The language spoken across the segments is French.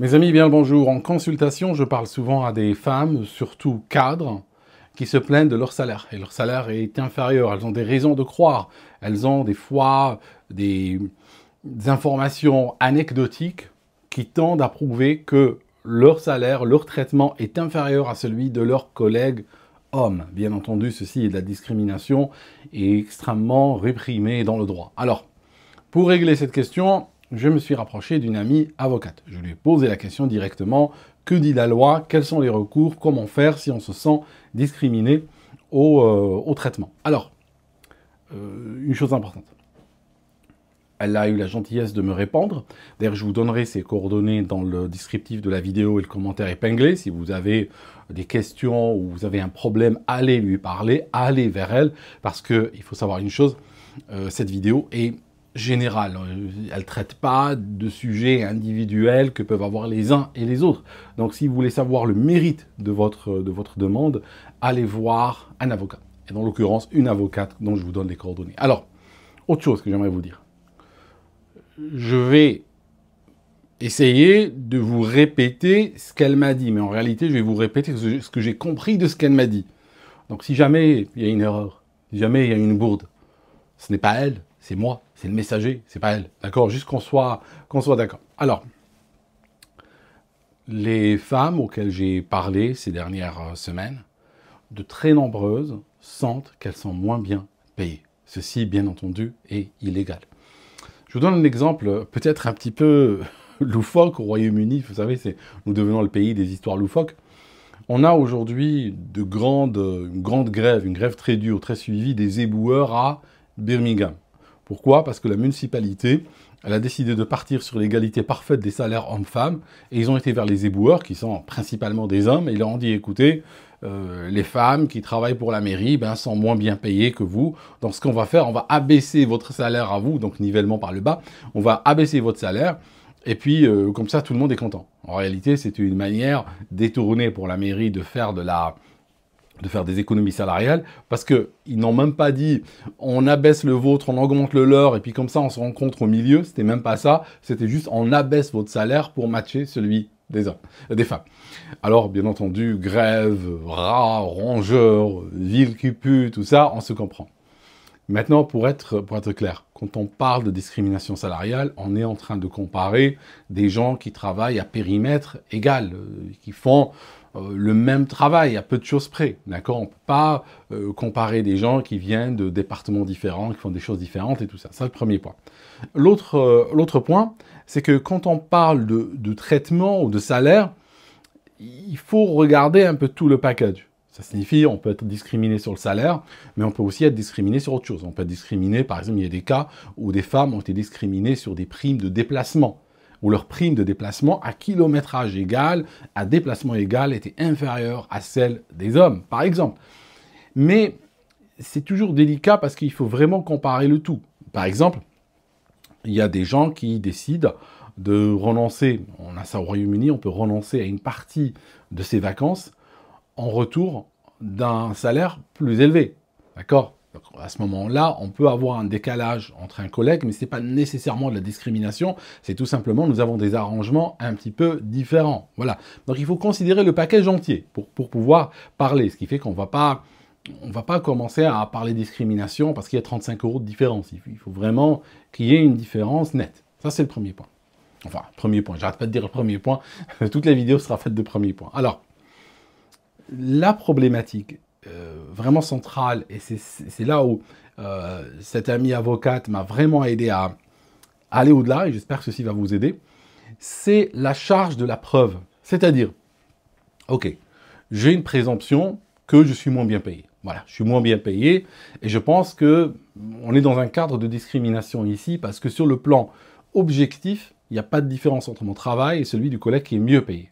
Mes amis, bien le bonjour. En consultation, je parle souvent à des femmes, surtout cadres, qui se plaignent de leur salaire. Et leur salaire est inférieur. Elles ont des raisons de croire. Elles ont des fois des informations anecdotiques qui tendent à prouver que leur salaire, leur traitement est inférieur à celui de leurs collègues hommes. Bien entendu, ceci est de la discrimination et extrêmement réprimé dans le droit. Alors, pour régler cette question, je me suis rapproché d'une amie avocate. Je lui ai posé la question directement, que dit la loi, quels sont les recours, comment faire si on se sent discriminé au traitement. Alors, une chose importante. Elle a eu la gentillesse de me répondre. D'ailleurs, je vous donnerai ses coordonnées dans le descriptif de la vidéo et le commentaire épinglé. Si vous avez des questions ou vous avez un problème, allez lui parler, allez vers elle. Parce qu'il faut savoir une chose, cette vidéo est générale. Elle ne traite pas de sujets individuels que peuvent avoir les uns et les autres. Donc, si vous voulez savoir le mérite de votre demande, allez voir un avocat. Et dans l'occurrence, une avocate dont je vous donne les coordonnées. Alors, autre chose que j'aimerais vous dire. Je vais essayer de vous répéter ce qu'elle m'a dit. Mais en réalité, je vais vous répéter ce que j'ai compris de ce qu'elle m'a dit. Donc, si jamais il y a une erreur, si jamais il y a une bourde, ce n'est pas elle, c'est moi, c'est le messager, c'est pas elle. D'accord? Juste qu'on soit d'accord. Alors, les femmes auxquelles j'ai parlé ces dernières semaines, de très nombreuses sentent qu'elles sont moins bien payées. Ceci, bien entendu, est illégal. Je vous donne un exemple peut-être un petit peu loufoque au Royaume-Uni. Vous savez, nous devenons le pays des histoires loufoques. On a aujourd'hui une grande grève, une grève très dure, très suivie des éboueurs à Birmingham. Pourquoi? Parce que la municipalité, elle a décidé de partir sur l'égalité parfaite des salaires hommes-femmes, et ils ont été vers les éboueurs, qui sont principalement des hommes, et ils leur ont dit, écoutez, les femmes qui travaillent pour la mairie sont moins bien payées que vous. Donc ce qu'on va faire, on va abaisser votre salaire à vous, donc nivellement par le bas, on va abaisser votre salaire, et puis comme ça tout le monde est content. En réalité, c'est une manière détournée pour la mairie de faire des économies salariales, parce qu'ils n'ont même pas dit on abaisse le vôtre, on augmente le leur, et puis comme ça on se rencontre au milieu. C'était même pas ça, c'était juste on abaisse votre salaire pour matcher celui des femmes. Alors, bien entendu, grève, rats, rongeurs, ville qui pue, tout ça, on se comprend. Maintenant, pour être clair, quand on parle de discrimination salariale, on est en train de comparer des gens qui travaillent à périmètre égal, qui font le même travail, à peu de choses près, d'accord? On ne peut pas comparer des gens qui viennent de départements différents, qui font des choses différentes et tout ça. C'est le premier point. L'autre point, c'est que quand on parle de traitement ou de salaire, il faut regarder un peu tout le package. Ça signifie on peut être discriminé sur le salaire, mais on peut aussi être discriminé sur autre chose. On peut être discriminé, par exemple, il y a des cas où des femmes ont été discriminées sur des primes de déplacement, où leur prime de déplacement à kilométrage égal, à déplacement égal, était inférieure à celle des hommes, par exemple. Mais c'est toujours délicat parce qu'il faut vraiment comparer le tout. Par exemple, il y a des gens qui décident de renoncer, on a ça au Royaume-Uni, on peut renoncer à une partie de ses vacances en retour d'un salaire plus élevé. D'accord? Donc, à ce moment-là, on peut avoir un décalage entre un collègue, mais ce n'est pas nécessairement de la discrimination, c'est tout simplement, nous avons des arrangements un petit peu différents. Voilà. Donc, il faut considérer le package entier pour pouvoir parler, ce qui fait qu'on ne va pas commencer à parler discrimination parce qu'il y a 35 € de différence. Il faut vraiment qu'il y ait une différence nette. Ça, c'est le premier point. Enfin, premier point, j'arrête pas de dire le premier point. Toute la vidéo sera faite de premier point. Alors, la problématique vraiment centrale, et c'est là où cette amie avocate m'a vraiment aidé à aller au-delà, et j'espère que ceci va vous aider, c'est la charge de la preuve. C'est-à-dire, ok, j'ai une présomption que je suis moins bien payé. Voilà, je suis moins bien payé, et je pense que on est dans un cadre de discrimination ici, parce que sur le plan objectif, il n'y a pas de différence entre mon travail et celui du collègue qui est mieux payé.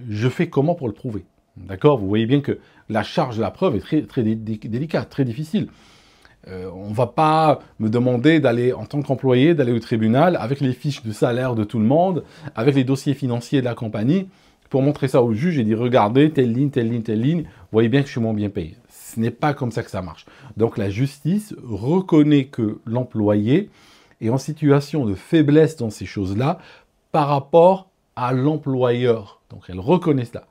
Je fais comment pour le prouver? D'accord? Vous voyez bien que la charge de la preuve est très, très délicate, très difficile. On ne va pas me demander d'aller, en tant qu'employé, d'aller au tribunal avec les fiches de salaire de tout le monde, avec les dossiers financiers de la compagnie, pour montrer ça au juge et dire, regardez, telle ligne, telle ligne, telle ligne, vous voyez bien que je suis moins bien payé. Ce n'est pas comme ça que ça marche. Donc la justice reconnaît que l'employé est en situation de faiblesse dans ces choses-là par rapport à l'employeur. Donc, elle reconnaît cela.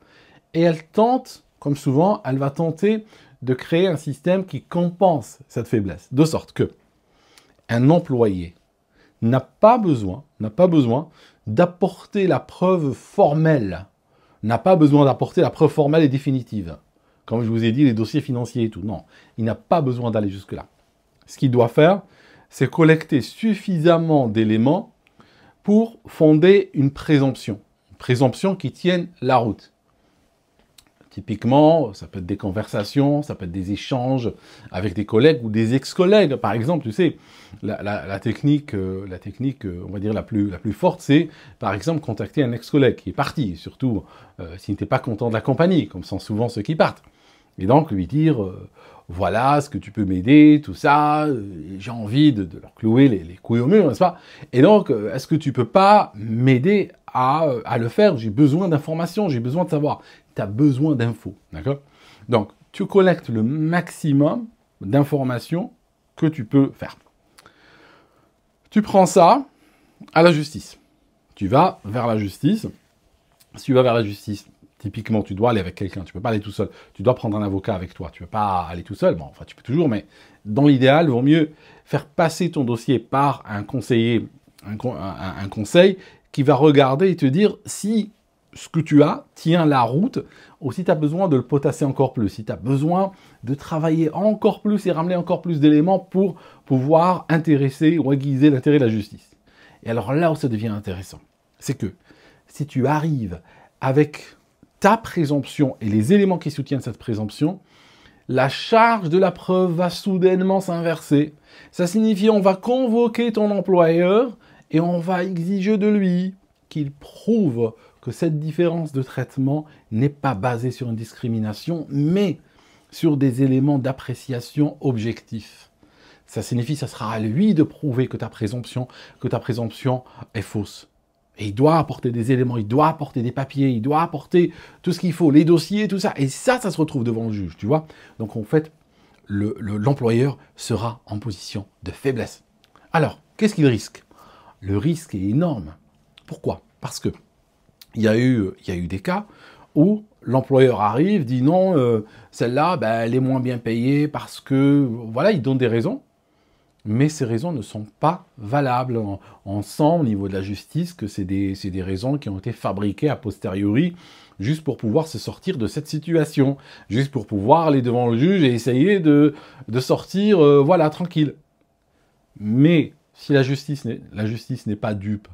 Et elle tente, comme souvent, elle va tenter de créer un système qui compense cette faiblesse. De sorte que un employé n'a pas besoin d'apporter la preuve formelle, n'a pas besoin d'apporter la preuve formelle et définitive. Comme je vous ai dit, les dossiers financiers et tout. Non, il n'a pas besoin d'aller jusque-là. Ce qu'il doit faire, c'est collecter suffisamment d'éléments pour fonder une présomption qui tienne la route. Typiquement, ça peut être des conversations, ça peut être des échanges avec des collègues ou des ex-collègues. Par exemple, tu sais, la technique, on va dire la plus forte, c'est par exemple contacter un ex-collègue qui est parti, surtout s'il n'était pas content de la compagnie, comme sont souvent ceux qui partent. Et donc lui dire, voilà, est-ce que tu peux m'aider, tout ça, j'ai envie de leur clouer les couilles au mur, n'est-ce pas? Et donc, est-ce que tu peux pas m'aider à le faire? J'ai besoin d'informations, j'ai besoin de savoir. Tu as besoin d'infos, d'accord? Donc, tu collectes le maximum d'informations que tu peux faire. Tu prends ça à la justice. Tu vas vers la justice. Si tu vas vers la justice, typiquement, tu dois aller avec quelqu'un. Tu ne peux pas aller tout seul. Tu dois prendre un avocat avec toi. Tu ne peux pas aller tout seul. Bon, enfin, tu peux toujours, mais dans l'idéal, il vaut mieux faire passer ton dossier par un conseiller, un conseil qui va regarder et te dire si ce que tu as tient la route, ou si tu as besoin de le potasser encore plus, si tu as besoin de travailler encore plus et ramener encore plus d'éléments pour pouvoir intéresser ou aiguiser l'intérêt de la justice. Et alors là où ça devient intéressant, c'est que si tu arrives avec ta présomption et les éléments qui soutiennent cette présomption, la charge de la preuve va soudainement s'inverser. Ça signifie on va convoquer ton employeur et on va exiger de lui qu'il prouve que cette différence de traitement n'est pas basée sur une discrimination, mais sur des éléments d'appréciation objectifs. Ça signifie que ce sera à lui de prouver que ta présomption est fausse. Et il doit apporter des éléments, il doit apporter des papiers, il doit apporter tout ce qu'il faut, les dossiers, tout ça. Et ça se retrouve devant le juge, tu vois. Donc en fait, l'employeur sera en position de faiblesse. Alors, qu'est-ce qu'il risque? Le risque est énorme. Pourquoi? Parce que il y a eu des cas où l'employeur arrive, dit non, celle-là, ben, elle est moins bien payée parce que, voilà, il donne des raisons, mais ces raisons ne sont pas valables. On sent au niveau de la justice que c'est des raisons qui ont été fabriquées a posteriori, juste pour pouvoir se sortir de cette situation, juste pour pouvoir aller devant le juge et essayer de sortir, voilà, tranquille. Mais si la justice n'est pas dupe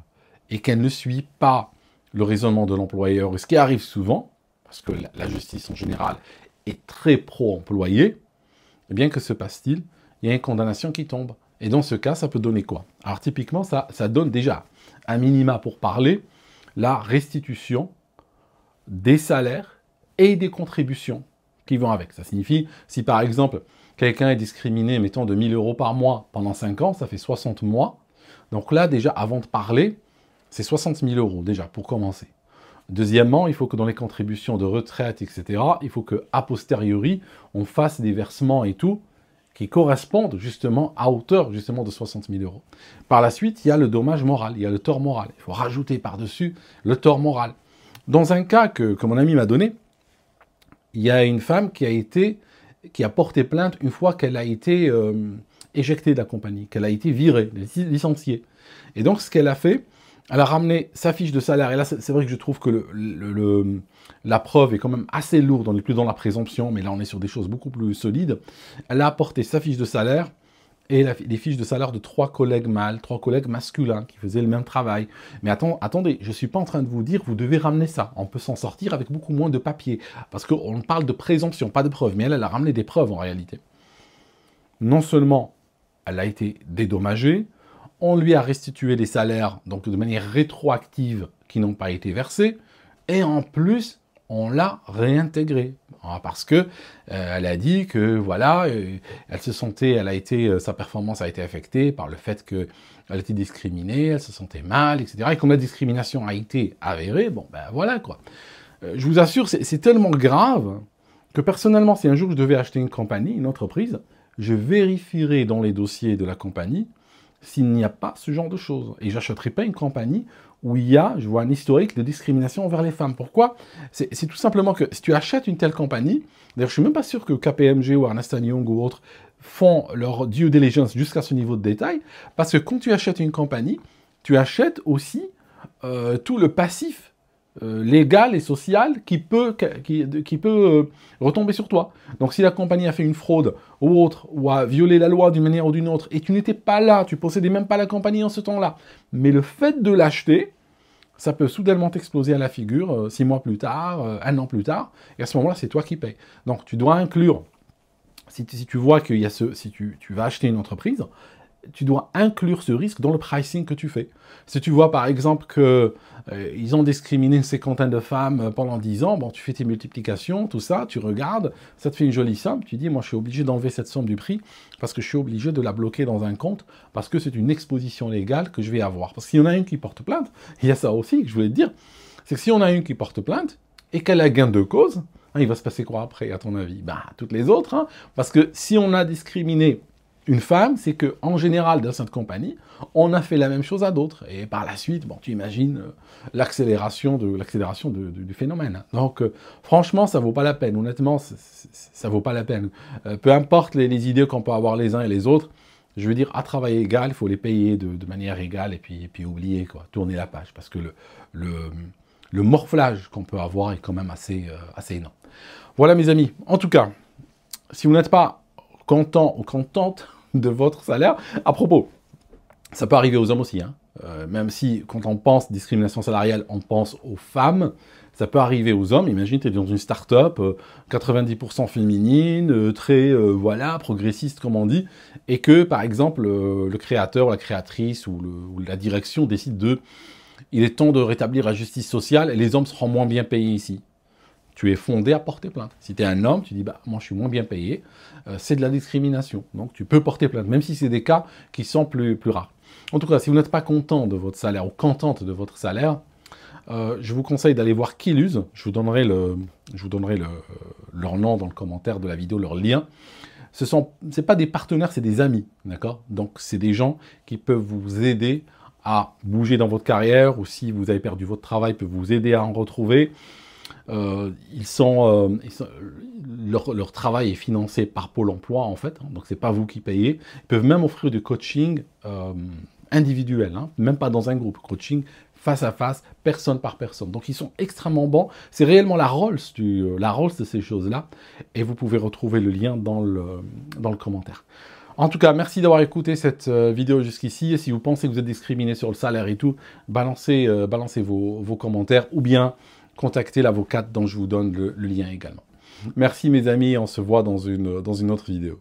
et qu'elle ne suit pas le raisonnement de l'employeur, et ce qui arrive souvent, parce que la justice en général est très pro-employé, eh bien que se passe-t-il? Il y a une condamnation qui tombe. Et dans ce cas, ça peut donner quoi? Alors typiquement, ça donne déjà un minima pour parler, la restitution des salaires et des contributions qui vont avec. Ça signifie, si par exemple, quelqu'un est discriminé, mettons, de 1 000 € par mois pendant 5 ans, ça fait 60 mois. Donc là, déjà, avant de parler, c'est 60 000 € déjà, pour commencer. Deuxièmement, il faut que dans les contributions de retraite, etc., il faut qu'à posteriori, on fasse des versements et tout, qui correspondent justement à hauteur justement de 60 000 €. Par la suite, il y a le dommage moral, il y a le tort moral. Il faut rajouter par-dessus le tort moral. Dans un cas que mon ami m'a donné, il y a une femme qui a porté plainte une fois qu'elle a été éjectée de la compagnie, qu'elle a été virée, licenciée. Et donc, ce qu'elle a fait, elle a ramené sa fiche de salaire. Et là, c'est vrai que je trouve que la preuve est quand même assez lourde. On n'est plus dans la présomption, mais là, on est sur des choses beaucoup plus solides. Elle a apporté sa fiche de salaire et les fiches de salaire de 3 collègues mâles, 3 collègues masculins qui faisaient le même travail. Mais attendez, je ne suis pas en train de vous dire, vous devez ramener ça. On peut s'en sortir avec beaucoup moins de papier. Parce qu'on parle de présomption, pas de preuve. Mais elle a ramené des preuves en réalité. Non seulement elle a été dédommagée, on lui a restitué les salaires, donc de manière rétroactive, qui n'ont pas été versés, et en plus, on l'a réintégrée. Parce que elle a dit que, voilà, sa performance a été affectée par le fait qu'elle était discriminée, elle se sentait mal, etc. Et comme la discrimination a été avérée, bon, ben voilà, quoi. Je vous assure, c'est tellement grave que personnellement, si un jour je devais acheter une compagnie, une entreprise, je vérifierai dans les dossiers de la compagnie s'il n'y a pas ce genre de choses. Et je n'achèterai pas une compagnie où je vois un historique de discrimination envers les femmes. Pourquoi? C'est tout simplement que si tu achètes une telle compagnie, d'ailleurs je suis même pas sûr que KPMG ou Ernst & Young ou autres font leur due diligence jusqu'à ce niveau de détail, parce que quand tu achètes une compagnie, tu achètes aussi tout le passif légal et social qui peut retomber sur toi. Donc si la compagnie a fait une fraude ou autre, ou a violé la loi d'une manière ou d'une autre, et tu n'étais pas là, tu possédais même pas la compagnie en ce temps-là, mais le fait de l'acheter, ça peut soudainement t'exploser à la figure 6 mois plus tard, 1 an plus tard, et à ce moment-là, c'est toi qui payes. Donc tu dois inclure, si tu vois qu'il y a si tu vas acheter une entreprise, tu dois inclure ce risque dans le pricing que tu fais. Si tu vois par exemple qu'ils ont discriminé une cinquantaine de femmes pendant 10 ans, bon, tu fais tes multiplications, tout ça, tu regardes, ça te fait une jolie somme, tu dis, moi je suis obligé d'enlever cette somme du prix parce que je suis obligé de la bloquer dans un compte parce que c'est une exposition légale que je vais avoir. Parce qu'il y en a une qui porte plainte, il y a ça aussi que je voulais te dire, c'est que si on a une qui porte plainte et qu'elle a gain de cause, il va se passer quoi après à ton avis? Toutes les autres, parce que si on a discriminé une femme, c'est qu'en général, dans cette compagnie, on a fait la même chose à d'autres. Et par la suite, bon, tu imagines l'accélération du phénomène. Donc, franchement, ça vaut pas la peine. Honnêtement, ça vaut pas la peine. Peu importe les idées qu'on peut avoir les uns et les autres, je veux dire, à travail égal, il faut les payer de manière égale et puis oublier, quoi, tourner la page. Parce que le morflage qu'on peut avoir est quand même assez énorme. Voilà, mes amis. En tout cas, si vous n'êtes pas content ou contente de votre salaire. À propos, ça peut arriver aux hommes aussi, même si quand on pense discrimination salariale, on pense aux femmes, ça peut arriver aux hommes. Imagine, tu es dans une start-up, 90% féminine, très, voilà, progressiste comme on dit, et que, par exemple, le créateur, la créatrice ou la direction décide il est temps de rétablir la justice sociale et les hommes seront moins bien payés ici. Tu es fondé à porter plainte. Si tu es un homme, tu dis, moi je suis moins bien payé, c'est de la discrimination. Donc tu peux porter plainte, même si c'est des cas qui sont plus rares. En tout cas, si vous n'êtes pas content de votre salaire ou contente de votre salaire, je vous conseille d'aller voir Quiluse. Je vous donnerai leur nom dans le commentaire de la vidéo, leur lien. C'est pas des partenaires, c'est des amis, d'accord? Donc c'est des gens qui peuvent vous aider à bouger dans votre carrière, ou si vous avez perdu votre travail, peuvent vous aider à en retrouver. Leur travail est financé par Pôle emploi, en fait, donc c'est pas vous qui payez. Ils peuvent même offrir du coaching individuel, même pas dans un groupe, coaching face à face, personne par personne. Donc ils sont extrêmement bons. C'est réellement la Rolls de ces choses-là, et vous pouvez retrouver le lien dans le commentaire. En tout cas, merci d'avoir écouté cette vidéo jusqu'ici. Et si vous pensez que vous êtes discriminé sur le salaire et tout, balancez vos commentaires, ou bien contactez l'avocate dont je vous donne le lien également. Merci mes amis, on se voit dans une autre vidéo.